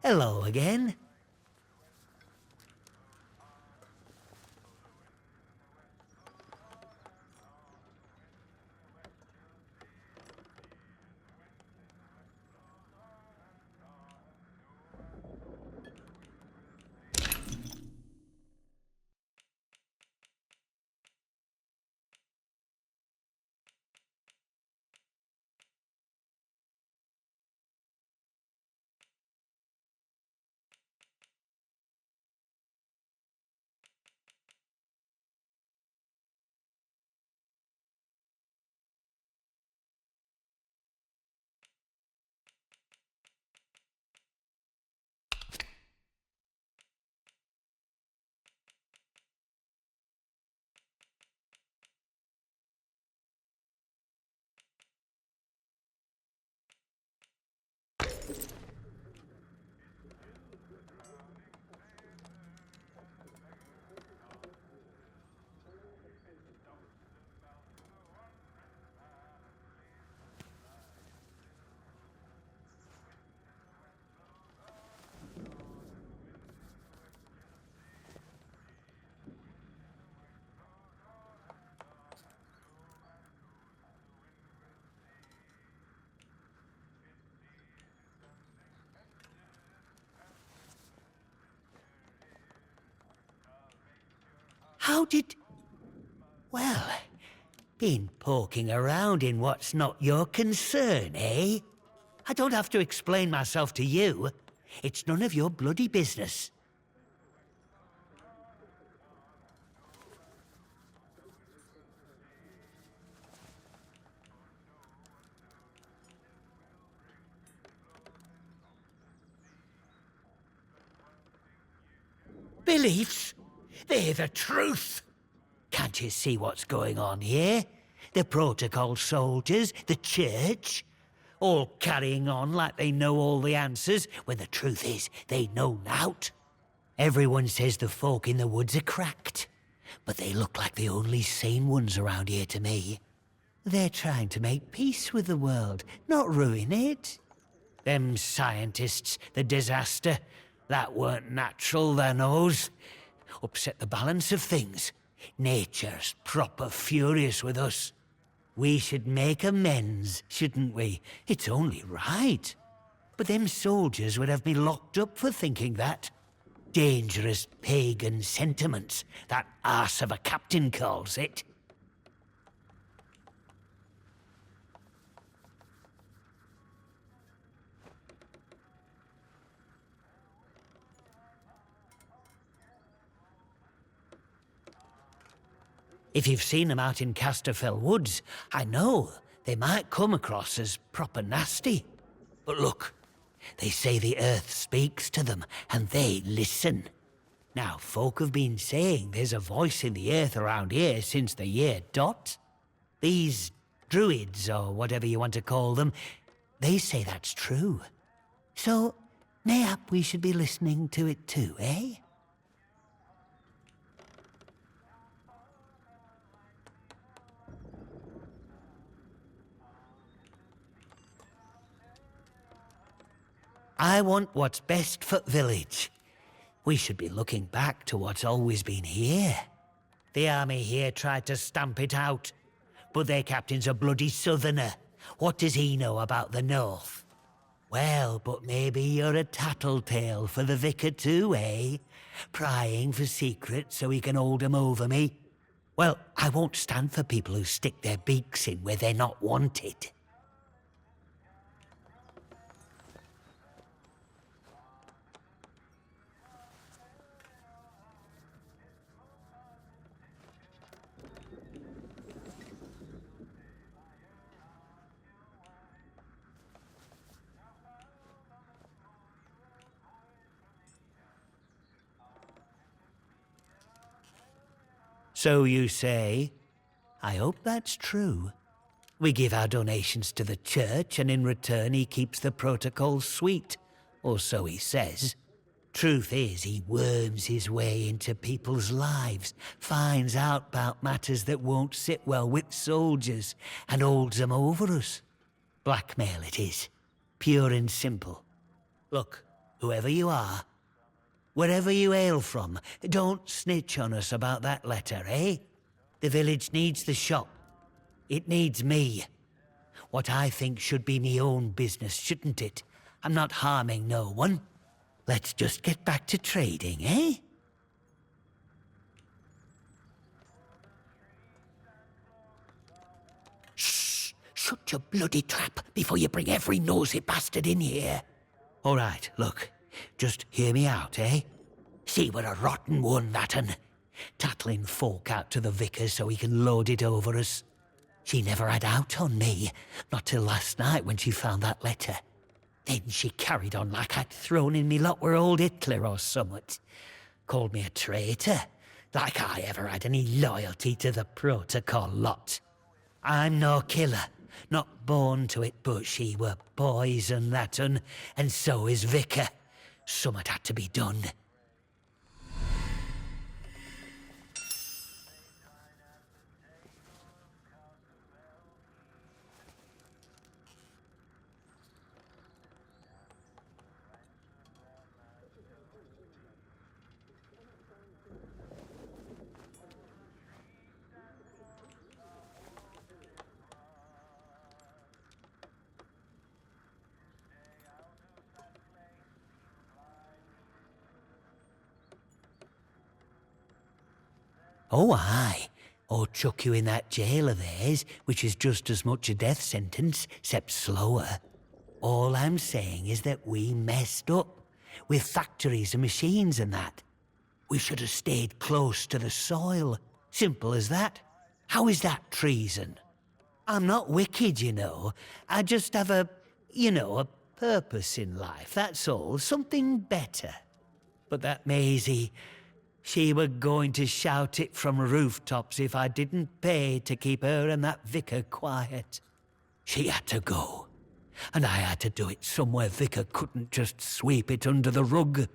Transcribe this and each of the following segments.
Hello again. How did... Well, been poking around in what's not your concern, eh? I don't have to explain myself to you. It's none of your bloody business. Beliefs? They're the truth. Can't you see what's going on here? The protocol soldiers, the church, all carrying on like they know all the answers, when the truth is they know nought. Everyone says the folk in the woods are cracked, but they look like the only sane ones around here to me. They're trying to make peace with the world, not ruin it. Them scientists, the disaster, that weren't natural, they knows. Upset the balance of things. Nature's proper furious with us. We should make amends, shouldn't we? It's only right. But them soldiers would have me locked up for thinking that. Dangerous pagan sentiments, that arse of a captain calls it. If you've seen them out in Casterfell Woods, I know they might come across as proper nasty. But look, they say the earth speaks to them, and they listen. Now, folk have been saying there's a voice in the earth around here since the year dot. These druids, or whatever you want to call them, they say that's true. So, mayhap we should be listening to it too, eh? I want what's best for village. We should be looking back to what's always been here. The army here tried to stamp it out, but their captain's a bloody southerner. What does he know about the north? Well, but maybe you're a tattletale for the vicar too, eh? Prying for secrets so he can hold 'em over me. Well, I won't stand for people who stick their beaks in where they're not wanted. So you say? I hope that's true. We give our donations to the church, and in return he keeps the protocol sweet, or so he says. Truth is, he worms his way into people's lives, finds out about matters that won't sit well with soldiers, and holds them over us. Blackmail it is, pure and simple. Look, Whoever you are, wherever you hail from, don't snitch on us about that letter, eh? The village needs the shop. It needs me. What I think should be me own business, shouldn't it? I'm not harming no one. Let's just get back to trading, eh? Shh! Shut your bloody trap before you bring every nosy bastard in here. All right, look. Just hear me out, eh? See, we're a rotten one, that'n. Tattling folk out to the vicar so he can load it over us. She never had out on me, not till last night when she found that letter. Then she carried on like I'd thrown in me lot were old Hitler or summat. Called me a traitor, like I ever had any loyalty to the protocol lot. I'm no killer, not born to it, but she were poison that'n, and so is vicar. Summat had to be done. Oh, aye. Or chuck you in that jail of theirs, which is just as much a death sentence, except slower. All I'm saying is that we messed up, with factories and machines and that. We should have stayed close to the soil. Simple as that. How is that treason? I'm not wicked, you know. I just have a purpose in life, that's all. Something better. But that Maisie... she were going to shout it from rooftops if I didn't pay to keep her and that vicar quiet. She had to go, and I had to do it somewhere vicar couldn't just sweep it under the rug.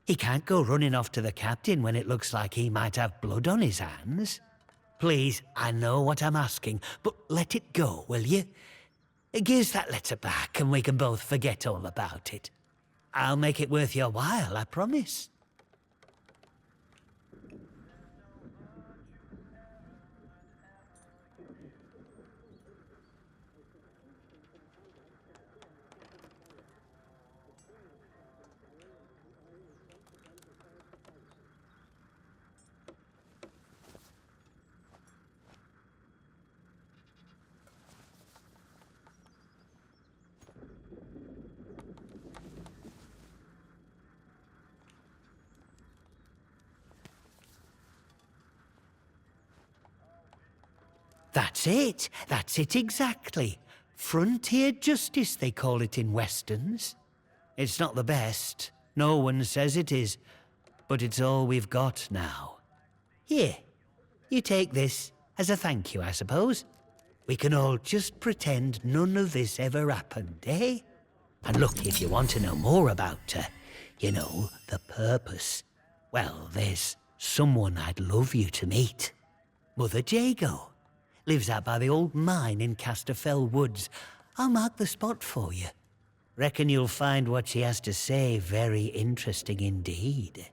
He can't go running off to the captain when it looks like he might have blood on his hands. Please, I know what I'm asking, but let it go, will you? Give us that letter back and we can both forget all about it. I'll make it worth your while, I promise. That's it exactly. Frontier justice, they call it in westerns. It's not the best, no one says it is, but it's all we've got now. Here, you take this as a thank you, I suppose. We can all just pretend none of this ever happened, eh? And look, if you want to know more about her, the purpose, well, there's someone I'd love you to meet. Mother Jago. Lives out by the old mine in Casterfell Woods. I'll mark the spot for you. Reckon you'll find what she has to say very interesting indeed.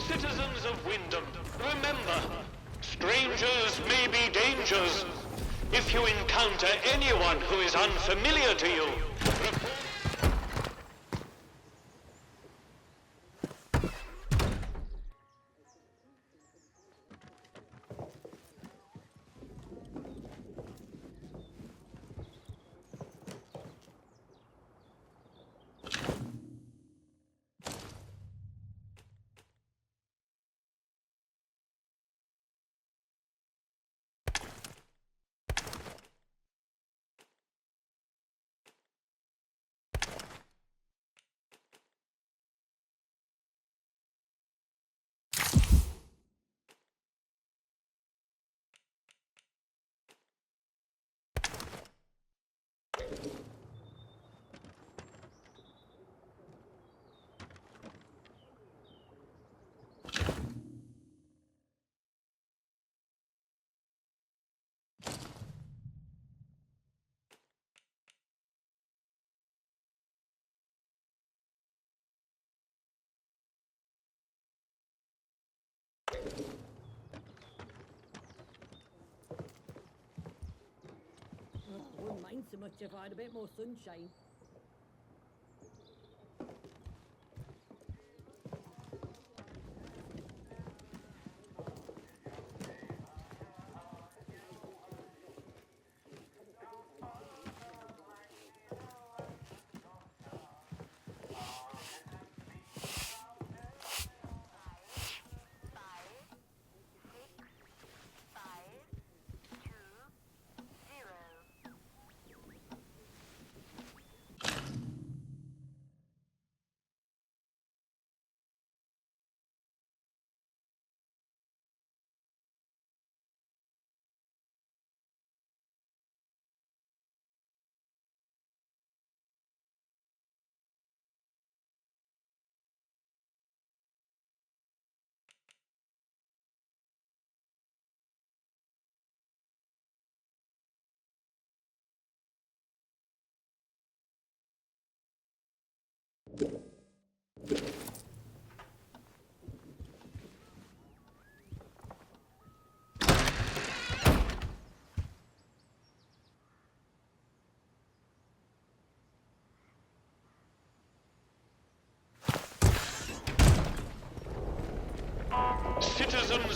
Citizens of Wyndham, remember, strangers may be dangers. If you encounter anyone who is unfamiliar to you, report. I wouldn't mind so much if I had a bit more sunshine.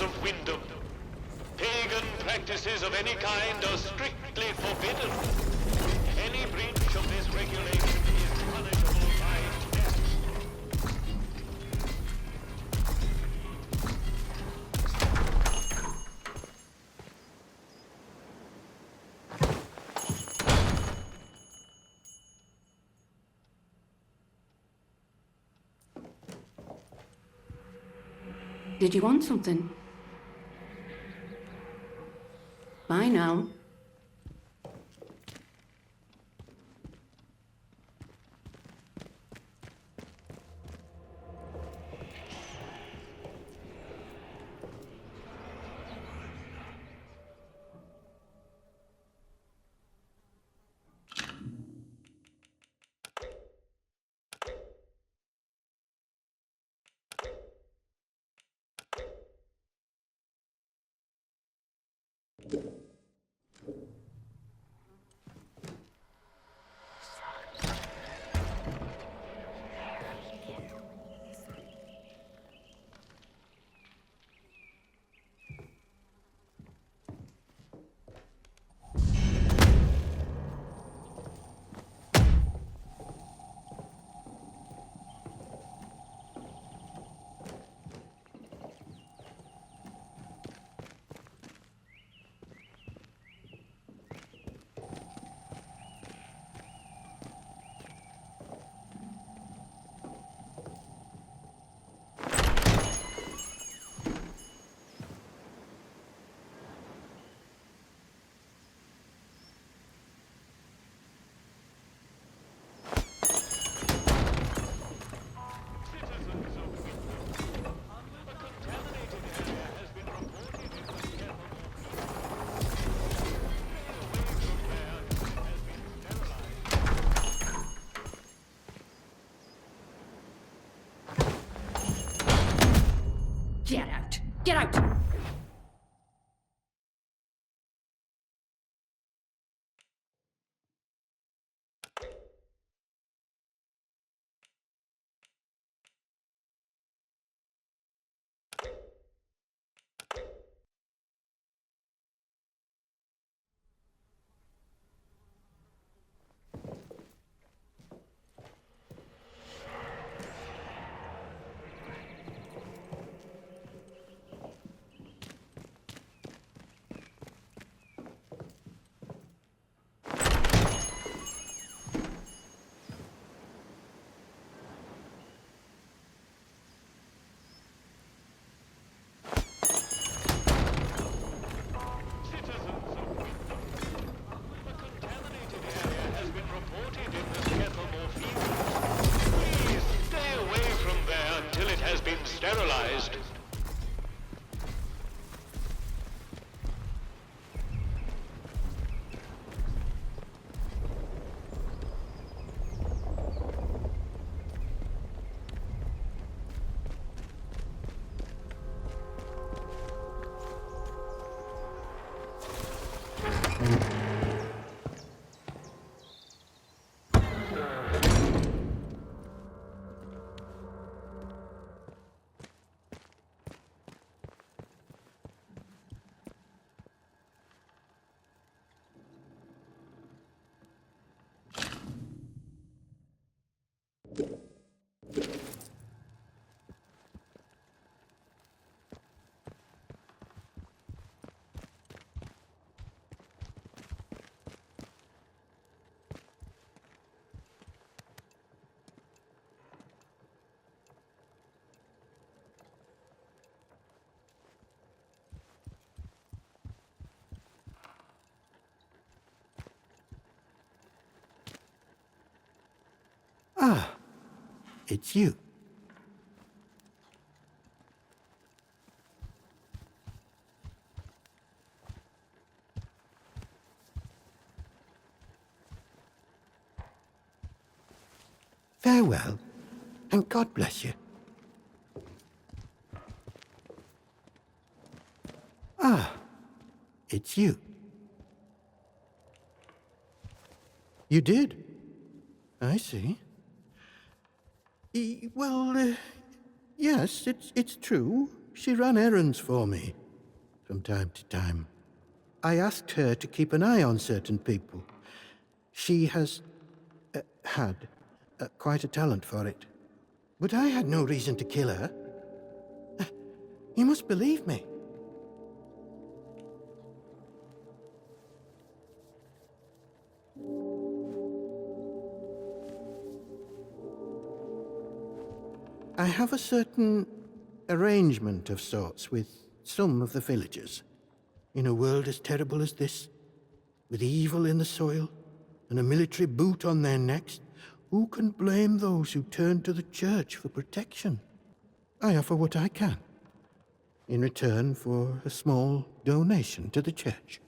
of Wyndham. Pagan practices of any kind are strictly forbidden. Any breach of this regulation is punishable by death. Did you want something? Bye now. Get out! Get out! Sterilized. Ah, it's you. Farewell, and God bless you. Ah, it's you. You did? I see. Well, yes, it's true. She ran errands for me from time to time. I asked her to keep an eye on certain people. She has had quite a talent for it. But I had no reason to kill her. You must believe me. I have a certain arrangement of sorts with some of the villagers. In a world as terrible as this, with evil in the soil and a military boot on their necks, who can blame those who turn to the church for protection? I offer what I can, in return for a small donation to the church.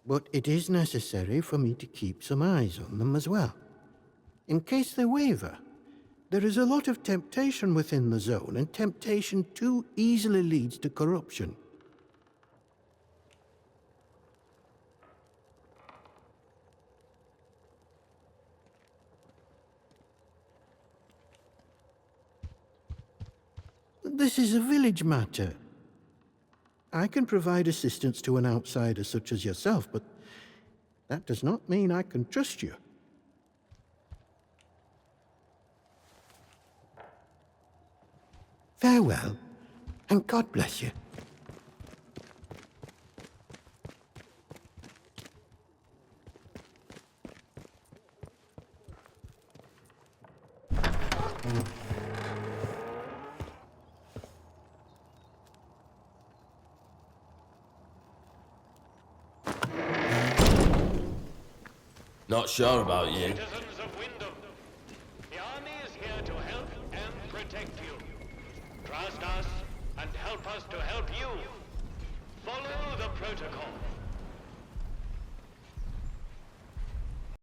But it is necessary for me to keep some eyes on them as well. In case they waver, there is a lot of temptation within the zone, and temptation too easily leads to corruption. This is a village matter. I can provide assistance to an outsider such as yourself, but that does not mean I can trust you. Farewell, and God bless you. Not sure about you. Citizens of Wyndham, the army is here to help and protect you. Trust us and help us to help you.